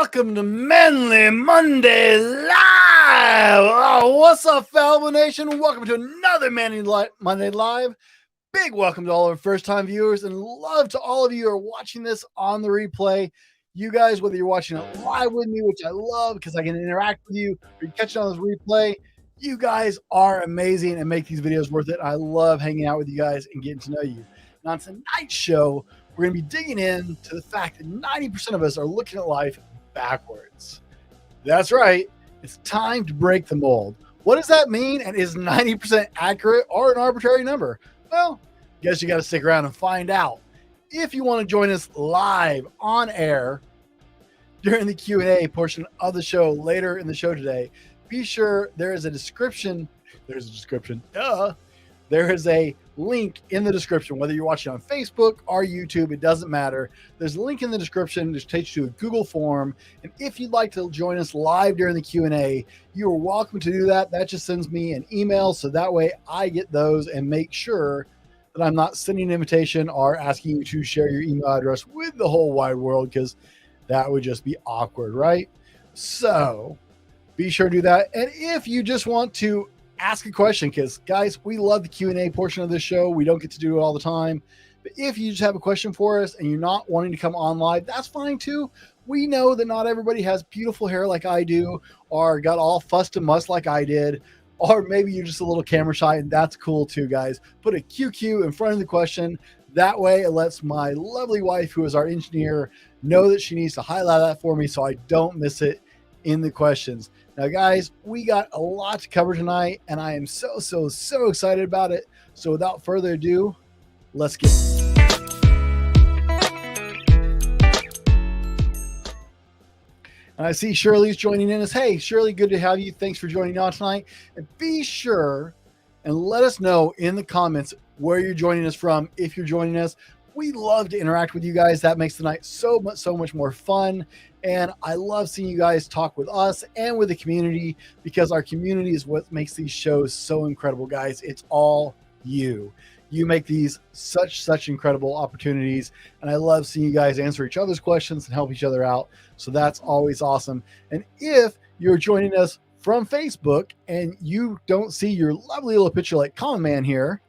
welcome to Manly Monday Live. Oh, what's up, Fallible Nation? Welcome to another Monday Live. Big welcome to all our first-time viewers, and love to all of you who are watching this on the replay. You guys, whether you're watching it live with me, which I love because I can interact with you, or you catch it on this replay, you guys are amazing and make these videos worth it. I love hanging out with you guys and getting to know you. Now, on tonight's show, we're going to be digging into the fact that 90% of us are looking at life backwards. That's right. It's time to break the mold. What does that mean? And is 90% accurate or an arbitrary number? Well, guess you got to stick around and find out. If you want to join us live on air during the Q&A portion of the show later in the show today, be sure there is a description. There is a link in the description, whether you're watching on Facebook or YouTube, it doesn't matter. There's a link in the description that takes you to a Google form. And if you'd like to join us live during the Q&A, you are welcome to do that. That just sends me an email. So that way I get those and make sure that I'm not sending an invitation or asking you to share your email address with the whole wide world, because that would just be awkward, right? So be sure to do that. And if you just want to ask a question, because guys, we love the Q&A portion of this show. We don't get to do it all the time. But if you just have a question for us and you're not wanting to come on live, that's fine too. We know that not everybody has beautiful hair like I do, or got all fussed and mussed like I did, or maybe you're just a little camera shy, and that's cool too, guys. Put a QQ in front of the question. That way it lets my lovely wife, who is our engineer, know that she needs to highlight that for me so I don't miss it in the questions. Now, guys, we got a lot to cover tonight, and I am so excited about it. So without further ado, let's get it. And I see Shirley's joining in. Hey, Shirley, good to have you. Thanks for joining on tonight. And be sure and let us know in the comments where you're joining us from. If you're joining us, we love to interact with you guys. That makes the night so much more fun. And I love seeing you guys talk with us and with the community, because our community is what makes these shows so incredible, guys. It's all you. You make these such incredible opportunities. And I love seeing you guys answer each other's questions and help each other out. So that's always awesome. And if you're joining us from Facebook and you don't see your lovely little picture like Common Man here,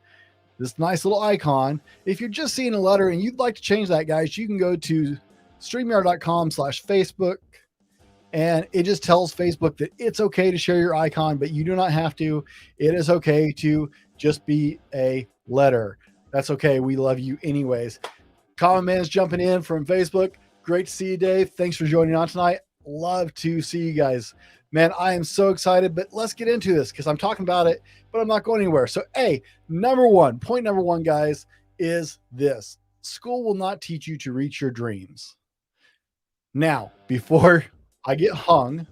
this nice little icon, if you're just seeing a letter and you'd like to change that, guys, you can go to StreamYard.com/Facebook, and it just tells Facebook that it's okay to share your icon, but you do not have to. It is okay to just be a letter. That's okay. We love you anyways. Common Man's jumping in from Facebook. Great to see you, Dave. Thanks for joining on tonight. Love to see you guys. Man, I am so excited, but let's get into this, because I'm talking about it, but I'm not going anywhere. So, point number one, guys, is this. School will not teach you to reach your dreams. Now, before I get hung,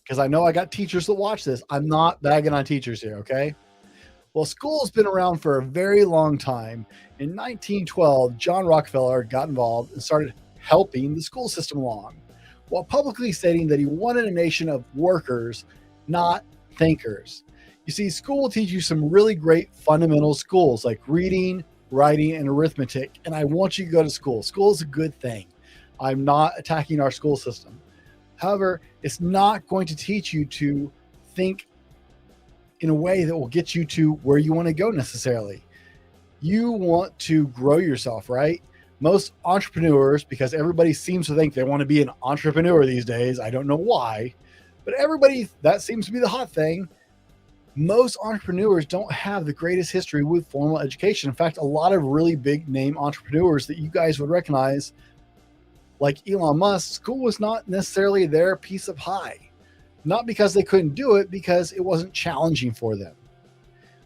because I know I got teachers that watch this, I'm not bagging on teachers here, okay? Well, school has been around for a very long time. In 1912, John Rockefeller got involved and started helping the school system along, while publicly stating that he wanted a nation of workers, not thinkers. You see, school will teach you some really great fundamental skills like reading, writing, and arithmetic, and I want you to go to school. School is a good thing. I'm not attacking our school system. However, it's not going to teach you to think in a way that will get you to where you want to go necessarily. You want to grow yourself, right? Most entrepreneurs, because everybody seems to think they want to be an entrepreneur these days, I don't know why, but everybody, that seems to be the hot thing. Most entrepreneurs don't have the greatest history with formal education. In fact, a lot of really big name entrepreneurs that you guys would recognize, like Elon Musk, school was not necessarily their piece of pie. Not because they couldn't do it, because it wasn't challenging for them.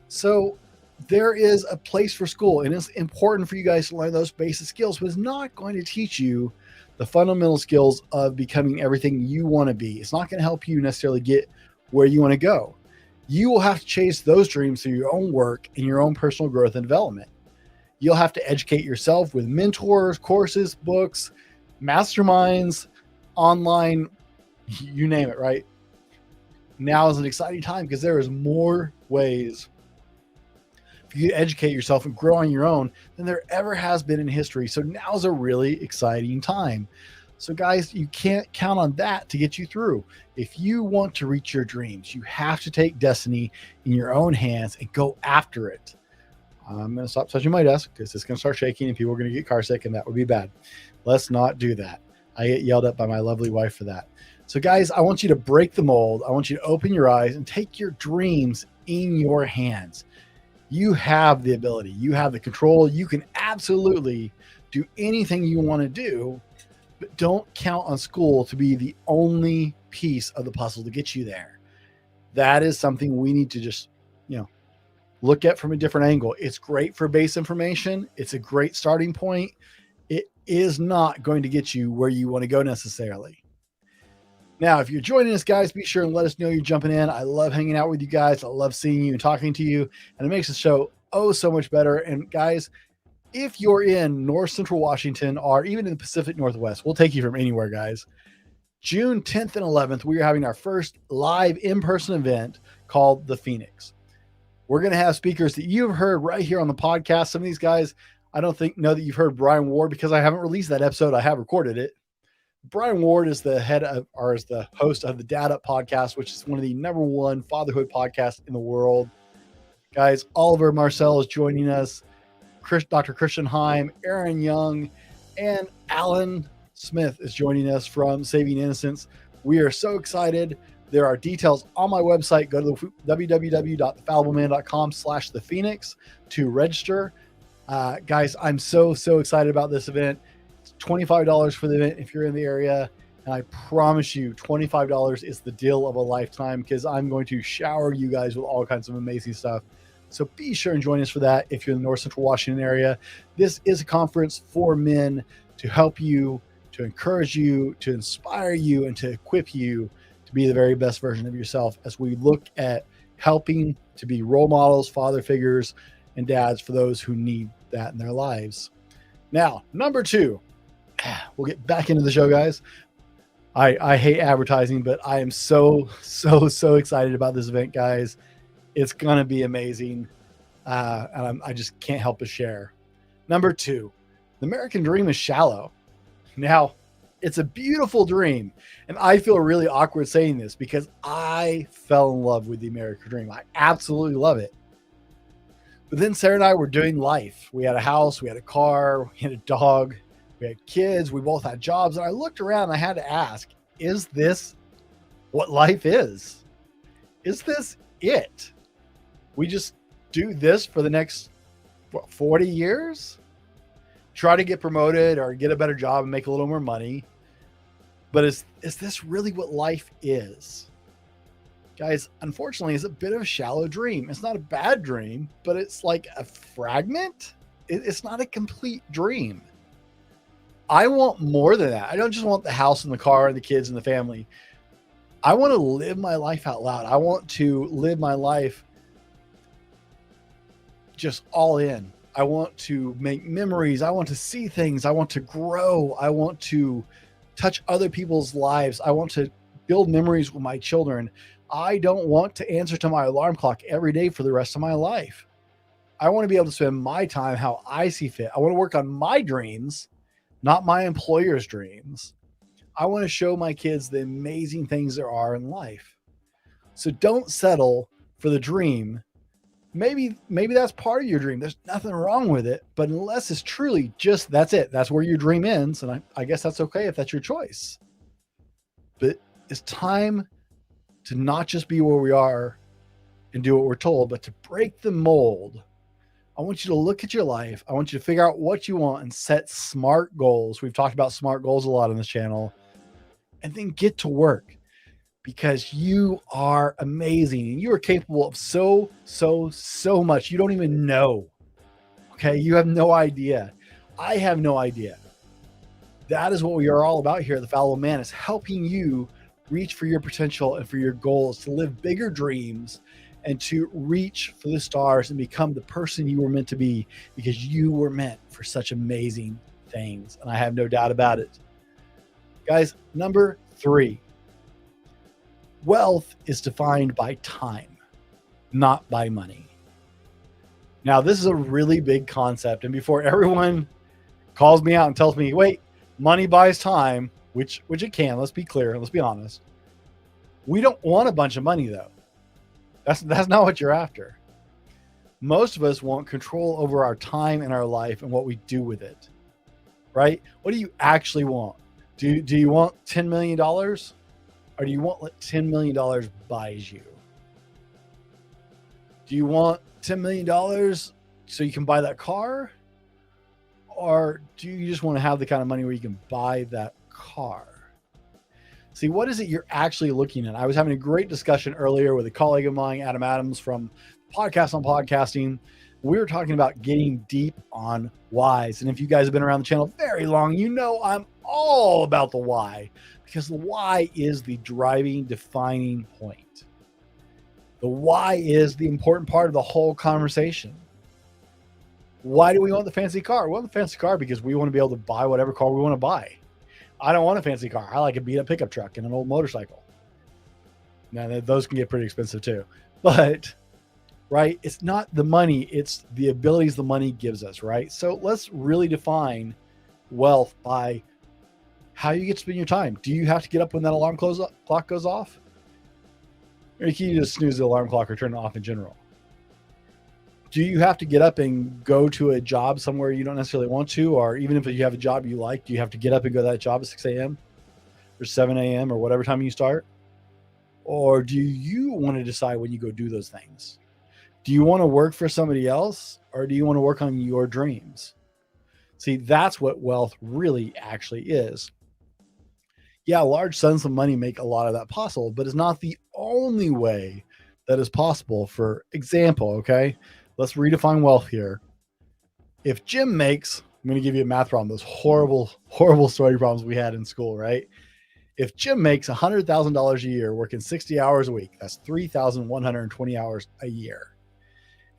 So there is a place for school, and it's important for you guys to learn those basic skills, but it's not going to teach you the fundamental skills of becoming everything you want to be. It's not going to help you necessarily get where you want to go. You will have to chase those dreams through your own work and your own personal growth and development. You'll have to educate yourself with mentors, courses, books, masterminds, online, you name it, right? Now is an exciting time because there is more ways for you to educate yourself and grow on your own than there ever has been in history. So now is a really exciting time. So guys, you can't count on that to get you through. If you want to reach your dreams, you have to take destiny in your own hands and go after it. I'm going to stop touching my desk because it's going to start shaking and people are going to get car sick, and that would be bad. Let's not do that. I get yelled at by my lovely wife for that. So guys, I want you to break the mold. I want you to open your eyes and take your dreams in your hands. You have the ability. You have the control. You can absolutely do anything you want to do, but don't count on school to be the only piece of the puzzle to get you there. That is something we need to just, look at from a different angle. It's great for base information. It's a great starting point. It is not going to get you where you want to go necessarily. Now, if you're joining us, guys, be sure and let us know you're jumping in. I love hanging out with you guys. I love seeing you and talking to you, and it makes the show so much better. And guys, if you're in North Central Washington or even in the Pacific Northwest, we'll take you from anywhere, guys. June 10th and 11th, we are having our first live in-person event called The Phoenix. We're going to have speakers that you've heard right here on the podcast. Some of these guys, I don't know that you've heard Brian Ward because I haven't released that episode. I have recorded it. Brian Ward is the is the host of the Dad Up podcast, which is one of the #1 fatherhood podcasts in the world. Guys, Oliver Marcel is joining us. Dr. Christian Heim, Aaron Young, and Alan Smith is joining us from Saving Innocence. We are so excited. There are details on my website. Go to www.thefallibleman.com/thephoenix to register. Guys, I'm so excited about this event. It's $25 for the event if you're in the area. And I promise you, $25 is the deal of a lifetime because I'm going to shower you guys with all kinds of amazing stuff. So be sure and join us for that if you're in the North Central Washington area. This is a conference for men to help you, to encourage you, to inspire you, and to equip you to be the very best version of yourself as we look at helping to be role models, father figures, and dads for those who need that in their lives. Now, number 2, we'll get back into the show, guys. I hate advertising, but I am so excited about this event, guys. It's going to be amazing. And I just can't help but share. Number 2, the American dream is shallow. Now, it's a beautiful dream. And I feel really awkward saying this because I fell in love with the American dream. I absolutely love it. But then Sarah and I were doing life. We had a house, we had a car, we had a dog, we had kids, we both had jobs. And I looked around and I had to ask, is this what life is? Is this it? We just do this for the next 40 years? Try to get promoted or get a better job and make a little more money. But is this really what life is? Guys, unfortunately, it's a bit of a shallow dream. It's not a bad dream, but it's like a fragment. It's not a complete dream. I want more than that. I don't just want the house and the car and the kids and the family. I want to live my life out loud. I want to live my life just all in. I want to make memories. I want to see things. I want to grow. I want to touch other people's lives. I want to build memories with my children. I don't want to answer to my alarm clock every day for the rest of my life. I want to be able to spend my time how I see fit. I want to work on my dreams, not my employer's dreams. I want to show my kids the amazing things there are in life. So don't settle for the dream. Maybe that's part of your dream. There's nothing wrong with it, but unless it's truly just that's it, that's where your dream ends. And I guess that's okay if that's your choice. But it's time to not just be where we are and do what we're told, but to break the mold. I want you to look at your life. I want you to figure out what you want and set smart goals. We've talked about smart goals a lot on this channel. And then get to work because you are amazing and you are capable of so much. You don't even know. Okay. You have no idea. I have no idea. That is what we are all about here at the Fallible Man, is helping you reach for your potential and for your goals, to live bigger dreams and to reach for the stars and become the person you were meant to be, because you were meant for such amazing things. And I have no doubt about it. Guys, number 3, wealth is defined by time, not by money. Now, this is a really big concept. And before everyone calls me out and tells me, wait, money buys time, which it can. Let's be clear. Let's be honest. We don't want a bunch of money though. That's not what you're after. Most of us want control over our time and our life and what we do with it, right? What do you actually want? Do you want $10 million, or do you want what $10 million buys you? Do you want $10 million so you can buy that car? Or do you just want to have the kind of money where you can buy that car? See, what is it you're actually looking at? I was having a great discussion earlier with a colleague of mine, Adam Adams from Podcast on Podcasting. We were talking about getting deep on whys. And if you guys have been around the channel very long, you know I'm all about the why, because the why is the driving, defining point. The why is the important part of the whole conversation. Why do we want the fancy car? We want the fancy car because we want to be able to buy whatever car we want to buy. I don't want a fancy car. I like a beat up pickup truck and an old motorcycle. Now, those can get pretty expensive too. But, right, it's not the money. It's the abilities the money gives us, right? So let's really define wealth by how you get to spend your time. Do you have to get up when that alarm clock goes off? Or can you just snooze the alarm clock or turn it off in general? Do you have to get up and go to a job somewhere you don't necessarily want to? Or even if you have a job you like, do you have to get up and go to that job at 6 a.m. or 7 a.m. or whatever time you start? Or do you want to decide when you go do those things? Do you want to work for somebody else, or do you want to work on your dreams? See, that's what wealth really actually is. Yeah, large sums of money make a lot of that possible, but it's not the only way that is possible. For example, okay, let's redefine wealth here. If Jim makes, I'm going to give you a math problem, those horrible, horrible story problems we had in school, right? If Jim makes $100,000 a year working 60 hours a week, that's 3,120 hours a year,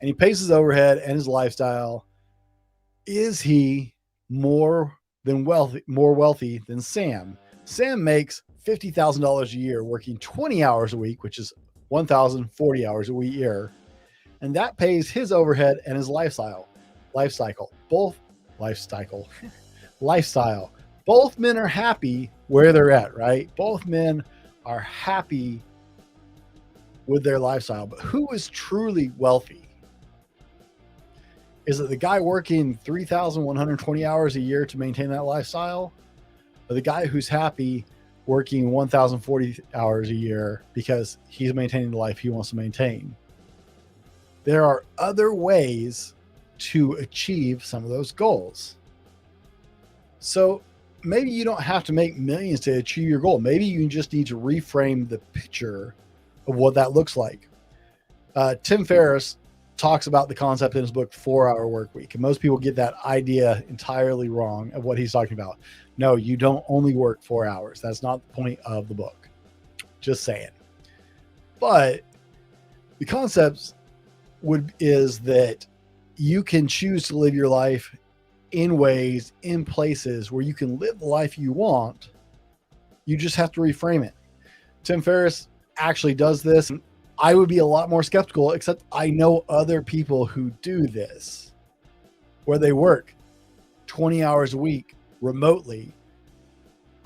and he pays his overhead and his lifestyle, is he more wealthy than Sam? Sam makes $50,000 a year working 20 hours a week, which is 1,040 hours a year. And that pays his overhead and his lifestyle. Both men are happy where they're at, right? Both men are happy with their lifestyle. But who is truly wealthy? Is it the guy working 3,120 hours a year to maintain that lifestyle? Or the guy who's happy working 1,040 hours a year because he's maintaining the life he wants to maintain? There are other ways to achieve some of those goals. So maybe you don't have to make millions to achieve your goal. Maybe you just need to reframe the picture of what that looks like. Tim Ferriss talks about the concept in his book, 4-Hour Work Week. And most people get that idea entirely wrong of what he's talking about. No, you don't only work 4 hours. That's not the point of the book. Just saying. But the concept is that you can choose to live your life in ways, in places where you can live the life you want. You just have to reframe it. Tim Ferriss actually does this. I would be a lot more skeptical, except I know other people who do this, where they work 20 hours a week remotely.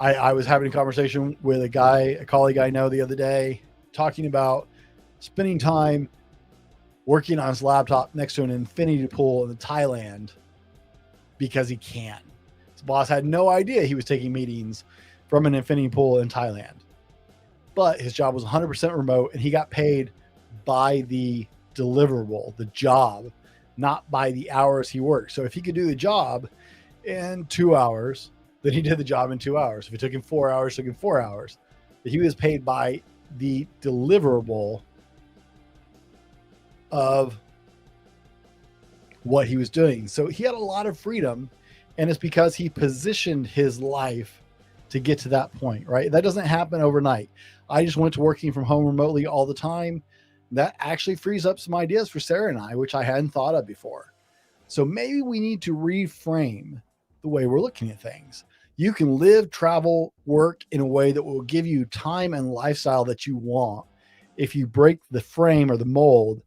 I was having a conversation with a colleague I know the other day, talking about spending time working on his laptop next to an infinity pool in Thailand because he can. His boss had no idea he was taking meetings from an infinity pool in Thailand. But his job was 100% remote, and he got paid by the deliverable, the job, not by the hours he worked. So if he could do the job in 2 hours, then he did the job in 2 hours. If it took him 4 hours, it took him 4 hours. But he was paid by the deliverable of what he was doing. So he had a lot of freedom, and it's because he positioned his life to get to that point, right? That doesn't happen overnight. I just went to working from home remotely all the time. That actually frees up some ideas for Sarah and I, which I hadn't thought of before. So maybe we need to reframe the way we're looking at things. You can live, travel, work in a way that will give you time and lifestyle that you want if you break the frame or the mold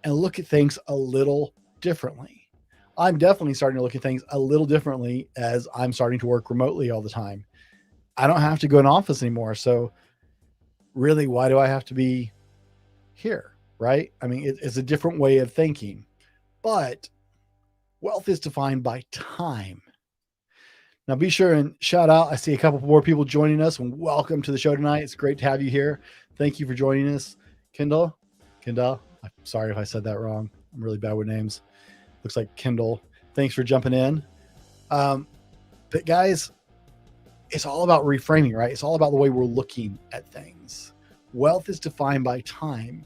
and look at things a little differently. I'm definitely starting to look at things a little differently as I'm starting to work remotely all the time. I don't have to go in office anymore. So really, why do I have to be here? Right? I mean, it's a different way of thinking, but wealth is defined by time. Now, be sure and shout out. I see a couple more people joining us, and welcome to the show tonight. It's great to have you here. Thank you for joining us, Kendall. Kendall, I'm sorry if I said that wrong. I'm really bad with names. Looks like Kendall. Thanks for jumping in. But guys, it's all about reframing, right? It's all about the way we're looking at things. Wealth is defined by time.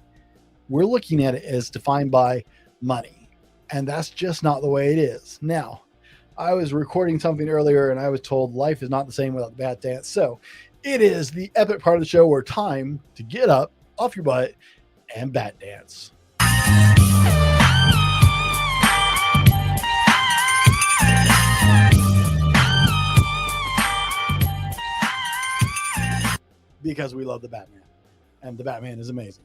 We're looking at it as defined by money, and that's just not the way it is. Now, I was recording something earlier and I was told life is not the same without the bat dance. So it is the epic part of the show where time to get up off your butt and bat dance. Because we love the Batman, and the Batman is amazing.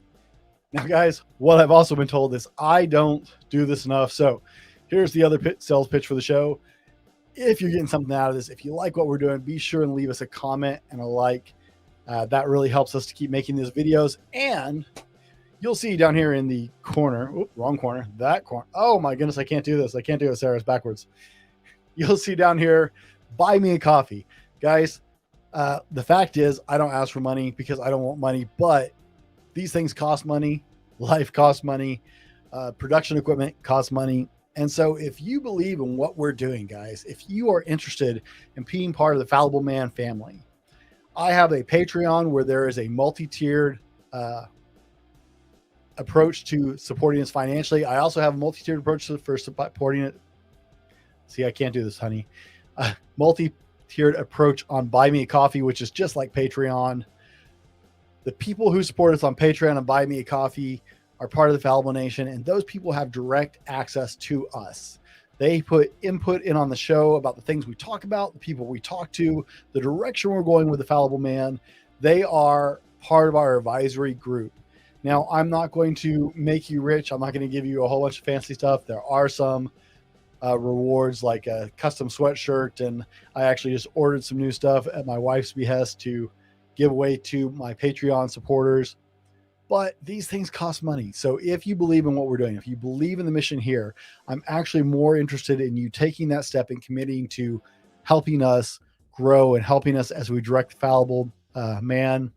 Now, guys, what I've also been told is I don't do this enough. So here's the other sales pitch for the show. If you're getting something out of this, if you like what we're doing, be sure and leave us a comment and a like. That really helps us to keep making these videos. And you'll see down here in the corner, wrong corner, that corner. Oh my goodness, I can't do this. I can't do it, Sarah. It's backwards. You'll see down here, buy me a coffee. Guys, the fact is I don't ask for money because I don't want money, but these things cost money. Life costs money. Production equipment costs money. And so if you believe in what we're doing, guys, if you are interested in being part of the Fallible Man family, I have a Patreon where there is a multi-tiered approach to supporting us financially. I also have a multi-tiered approach for supporting it. See, I can't do this, honey. Multi-tiered approach on Buy Me a Coffee, which is just like Patreon. The people who support us on Patreon and Buy Me a Coffee are part of the Fallible Nation, and those people have direct access to us. They put input in on the show about the things we talk about, the people we talk to, the direction we're going with the Fallible Man. They are part of our advisory group. Now, I'm not going to make you rich. I'm not going to give you a whole bunch of fancy stuff. There are some rewards like a custom sweatshirt, and I actually just ordered some new stuff at my wife's behest to give away to my Patreon supporters. But these things cost money. So if you believe in what we're doing, if you believe in the mission here, I'm actually more interested in you taking that step and committing to helping us grow and helping us as we direct the Fallible Man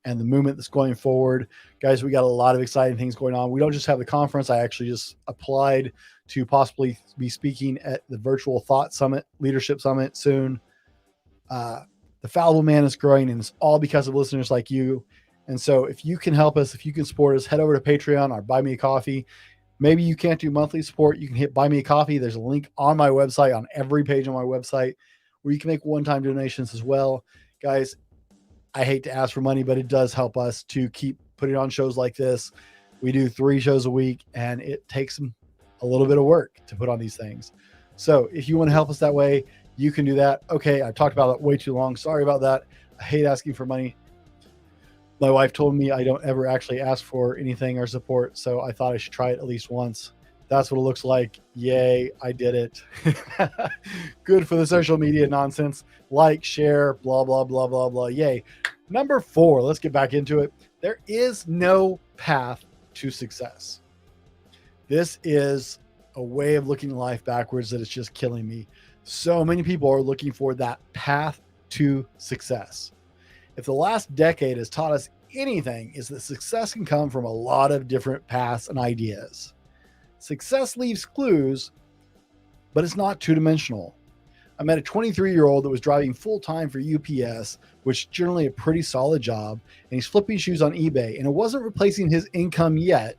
and the movement that's going forward. Guys, we got a lot of exciting things going on. We don't just have the conference. I actually just applied to possibly be speaking at the Virtual Thought Summit, Leadership Summit soon. The Fallible Man is growing, and it's all because of listeners like you. And so if you can help us, if you can support us, head over to Patreon or Buy Me a Coffee. Maybe you can't do monthly support. You can hit Buy Me a Coffee. There's a link on my website, on every page on my website, where you can make one-time donations as well. Guys, I hate to ask for money, but it does help us to keep putting on shows like this. We do 3 shows a week, and it takes a little bit of work to put on these things. So if you want to help us that way, you can do that. Okay, I talked about that way too long. Sorry about that. I hate asking for money. My wife told me I don't ever actually ask for anything or support, so I thought I should try it at least once. That's what it looks like. Yay, I did it. Good for the social media nonsense. Like, share, blah, blah, blah, blah, blah. Yay. Number 4, let's get back into it. There is no path to success. This is a way of looking at life backwards that is just killing me. So many people are looking for that path to success. If the last decade has taught us anything, is that success can come from a lot of different paths and ideas. Success leaves clues, but it's not two-dimensional. I met a 23-year-old that was driving full-time for UPS, which is generally a pretty solid job, and he's flipping shoes on eBay. And it wasn't replacing his income yet,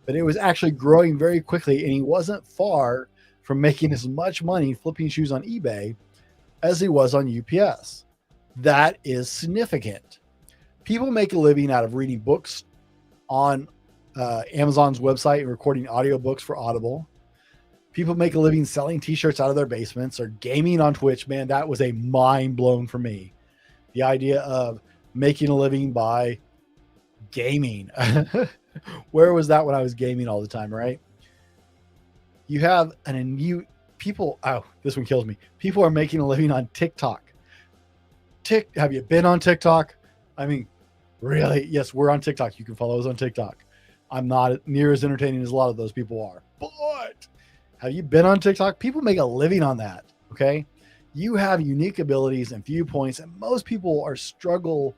but it was actually growing very quickly, and he wasn't far from making as much money flipping shoes on eBay as he was on UPS. That is significant. People make a living out of reading books on Amazon's website and recording audiobooks for Audible. People make a living selling t-shirts out of their basements or gaming on Twitch. Man, that was a mind blown for me. The idea of making a living by gaming. Where was that when I was gaming all the time, right? You have people, oh, this one kills me. People are making a living on TikTok. Have you been on TikTok? I mean, really? Yes, we're on TikTok. You can follow us on TikTok. I'm not near as entertaining as a lot of those people are. But have you been on TikTok? People make a living on that. Okay. You have unique abilities and viewpoints, and most people are struggling.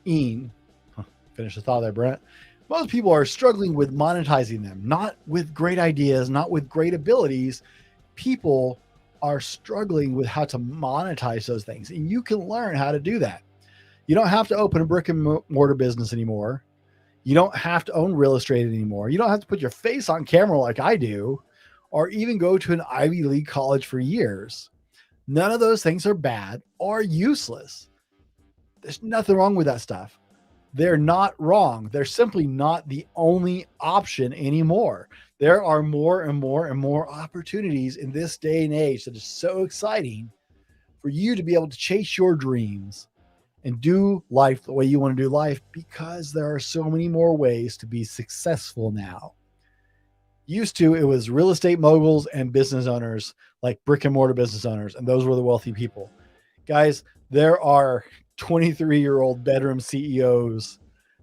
Finish the thought there, Brent. Most people are struggling with monetizing them, not with great ideas, not with great abilities. People are struggling with how to monetize those things, and you can learn how to do that. You don't have to open a brick and mortar business anymore. You don't have to own real estate anymore. You don't have to put your face on camera like I do, or even go to an Ivy League college for years. None of those things are bad or useless. There's nothing wrong with that stuff. They're not wrong. They're simply not the only option anymore. There are more and more and more opportunities in this day and age that is so exciting for you to be able to chase your dreams and do life the way you want to do life, because there are so many more ways to be successful now. Used to, it was real estate moguls and business owners, like brick and mortar business owners, and those were the wealthy people. Guys, there are 23-year-old bedroom CEOs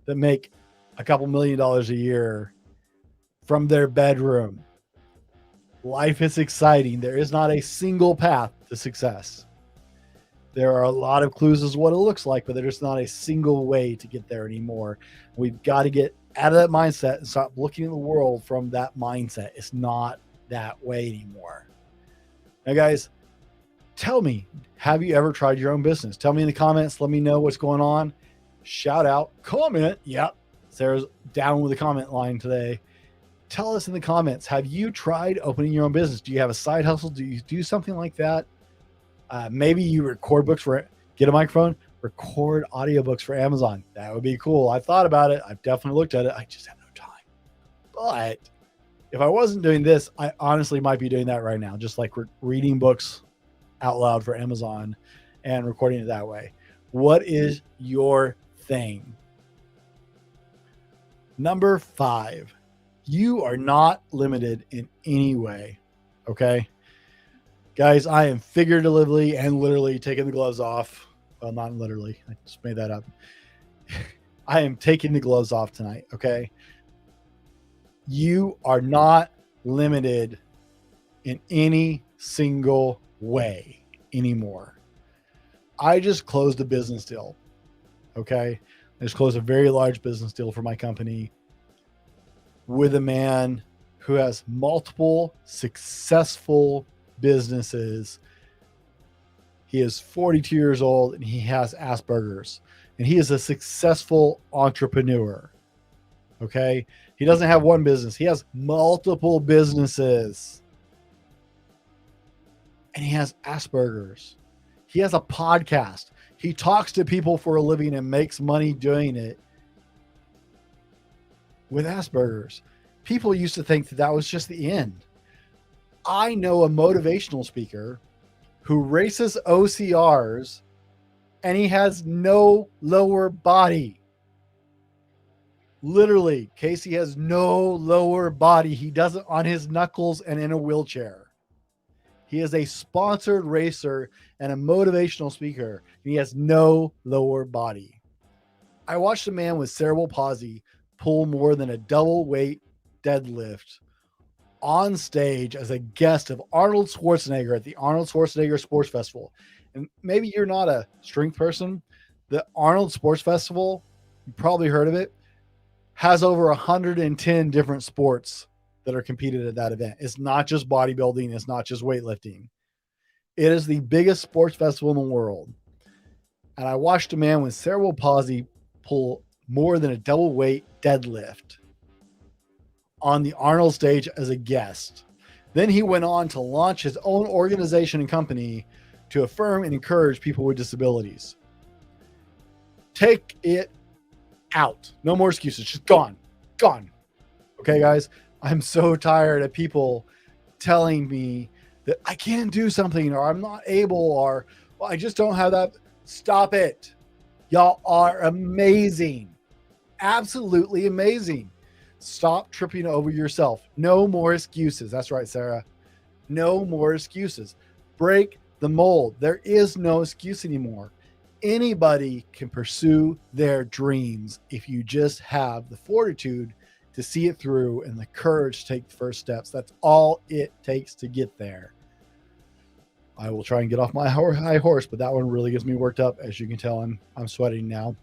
that make a couple $1 million a year from their bedroom. Life is exciting. There is not a single path to success. There are a lot of clues as to what it looks like, but there's not a single way to get there anymore. We've got to get out of that mindset and stop looking at the world from that mindset. It's not that way anymore. Now, guys, tell me, have you ever tried your own business? Tell me in the comments. Let me know what's going on. Shout out, comment. Yep. Sarah's down with the comment line today. Tell us in the comments, have you tried opening your own business? Do you have a side hustle? Do you do something like that? Maybe you record books get a microphone, record audiobooks for Amazon. That would be cool. I've thought about it. I've definitely looked at it. I just have no time. But if I wasn't doing this, I honestly might be doing that right now. Just like reading books out loud for Amazon and recording it that way. What is your thing? Number 5, you are not limited in any way. Okay. Guys, I am figuratively and literally taking the gloves off. Well, not literally. I just made that up. I am taking the gloves off tonight. Okay. You are not limited in any single way anymore. I just closed a business deal. Okay. I just closed a very large business deal for my company with a man who has multiple successful businesses. He is 42 years old and he has Asperger's, and he is a successful entrepreneur. Okay. He doesn't have one business. He has multiple businesses, and he has Asperger's. He has a podcast. He talks to people for a living and makes money doing it with Asperger's. People used to think that was just the end. I know a motivational speaker who races OCRs and he has no lower body. Literally, Casey has no lower body. He does it on his knuckles and in a wheelchair. He is a sponsored racer and a motivational speaker. And he has no lower body. I watched a man with cerebral palsy pull more than a double weight deadlift on stage as a guest of Arnold Schwarzenegger at the Arnold Schwarzenegger Sports Festival. And maybe you're not a strength person. The Arnold Sports Festival, you probably heard of it, has over 110 different sports that are competed at that event. It's not just bodybuilding. It's not just weightlifting. It is the biggest sports festival in the world. And I watched a man with cerebral palsy pull more than a double weight deadlift on the Arnold stage as a guest. Then he went on to launch his own organization and company to affirm and encourage people with disabilities. Take it out. No more excuses. Just gone. Gone. Okay, guys? I'm so tired of people telling me that I can't do something, or I'm not able, or well, I just don't have that. Stop it. Y'all are amazing. Absolutely amazing. Stop tripping over yourself. No more excuses. That's right, Sarah. No more excuses. Break the mold. There is no excuse anymore. Anybody can pursue their dreams if you just have the fortitude to see it through and the courage to take the first steps. That's all it takes to get there. I will try and get off my high horse, but that one really gets me worked up. As you can tell, I'm sweating now.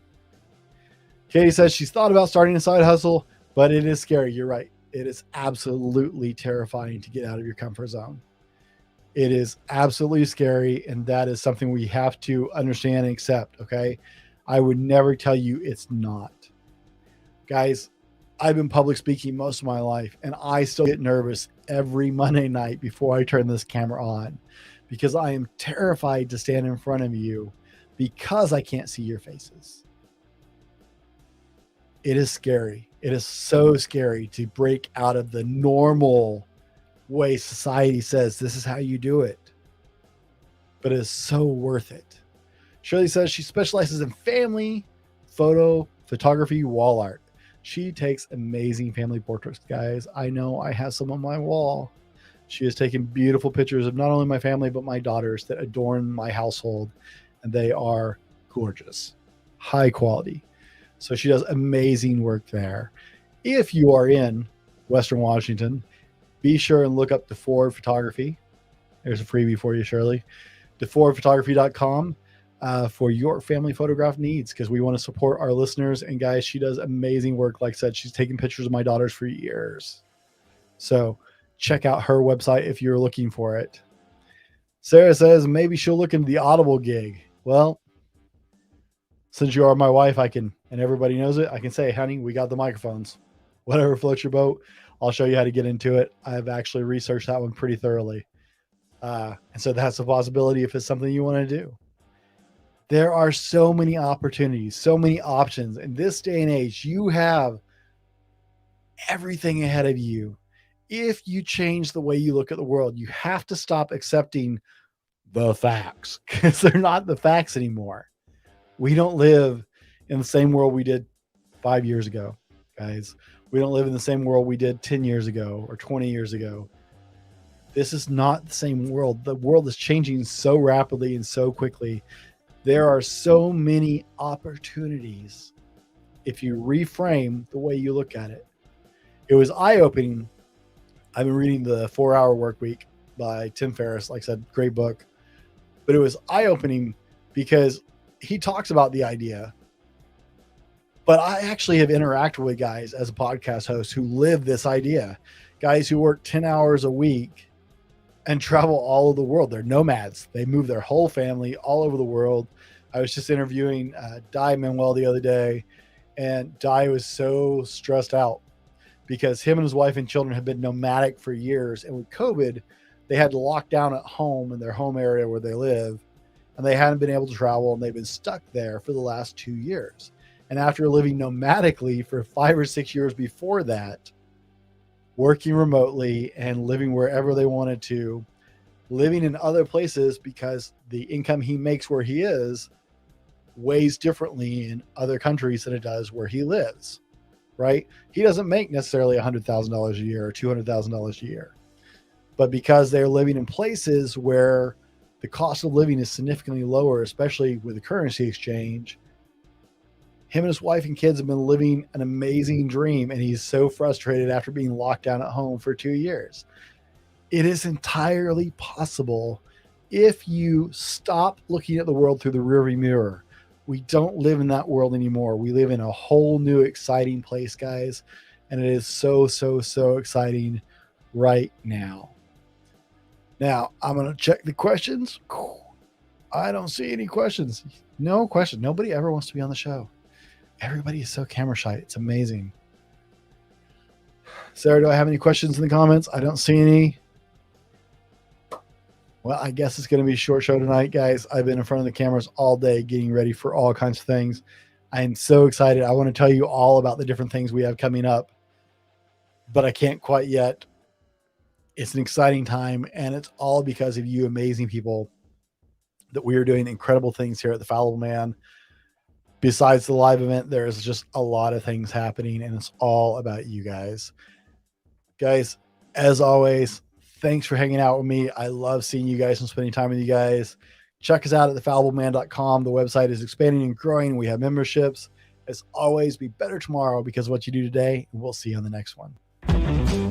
Katie says she's thought about starting a side hustle, but it is scary. You're right. It is absolutely terrifying to get out of your comfort zone. It is absolutely scary, and that is something we have to understand and accept, okay? I would never tell you it's not. Guys, I've been public speaking most of my life, and I still get nervous every Monday night before I turn this camera on because I am terrified to stand in front of you because I can't see your faces. It is scary. It is so scary to break out of the normal way society says this is how you do it. But it is so worth it. Shirley says she specializes in family, photography, wall art. She takes amazing family portraits, guys. I know I have some on my wall. She has taken beautiful pictures of not only my family, but my daughters that adorn my household. And they are gorgeous, high quality. So she does amazing work there. If you are in Western Washington, be sure and look up DeFord Photography. There's a freebie for you, Shirley. DeFordphotography.com for your family photograph needs, because we want to support our listeners. And guys, she does amazing work. Like I said, she's taken pictures of my daughters for years. So check out her website if you're looking for it. Sarah says maybe she'll look into the Audible gig. Well, since you are my wife, I can, and everybody knows it, I can say, honey, we got the microphones. Whatever floats your boat, I'll show you how to get into it. I've actually researched that one pretty thoroughly. And so that's a possibility if it's something you want to do. There are so many opportunities, so many options. In this day and age, you have everything ahead of you. If you change the way you look at the world, you have to stop accepting the facts because they're not the facts anymore. We don't live in the same world we did 5 years ago, guys. We don't live in the same world we did 10 years ago or 20 years ago. This is not the same world. The world is changing so rapidly and so quickly. There are so many opportunities if you reframe the way you look at it. It was eye-opening. I've been reading the 4-Hour Work Week by Tim Ferriss. Like I said, great book. But it was eye-opening because he talks about the idea. But I actually have interacted with guys as a podcast host who live this idea. Guys who work 10 hours a week and travel all over the world. They're nomads. They move their whole family all over the world. I was just interviewing Di Manuel the other day, and Di was so stressed out because him and his wife and children have been nomadic for years. And with COVID, they had to lock down at home in their home area where they live, and they hadn't been able to travel, and they've been stuck there for the last 2 years. And after living nomadically for 5 or 6 years before that, working remotely and living wherever they wanted to, living in other places because the income he makes where he is weighs differently in other countries than it does where he lives, right? He doesn't make necessarily $100,000 a year or $200,000 a year. But because they're living in places where the cost of living is significantly lower, especially with the currency exchange, him and his wife and kids have been living an amazing dream, and he's so frustrated after being locked down at home for 2 years. It is entirely possible if you stop looking at the world through the rearview mirror. We don't live in that world anymore. We live in a whole new exciting place, guys, and it is so, so, so exciting right now. Now, I'm going to check the questions. I don't see any questions. No question. Nobody ever wants to be on the show. Everybody is so camera shy. It's amazing. Sarah, do I have any questions in the comments? I don't see any. Well, I guess it's going to be a short show tonight, guys. I've been in front of the cameras all day getting ready for all kinds of things. I am so excited. I want to tell you all about the different things we have coming up, but I can't quite yet. It's an exciting time, and it's all because of you amazing people that we are doing incredible things here at the Fallible Man. Besides the live event, there's just a lot of things happening, and it's all about you guys. Guys, as always, Thanks for hanging out with me. I love seeing you guys and spending time with you guys. Check us out at thefallibleman.com. The website is expanding and growing. We have memberships. As always, be better tomorrow because of what you do today. And we'll see you on the next one.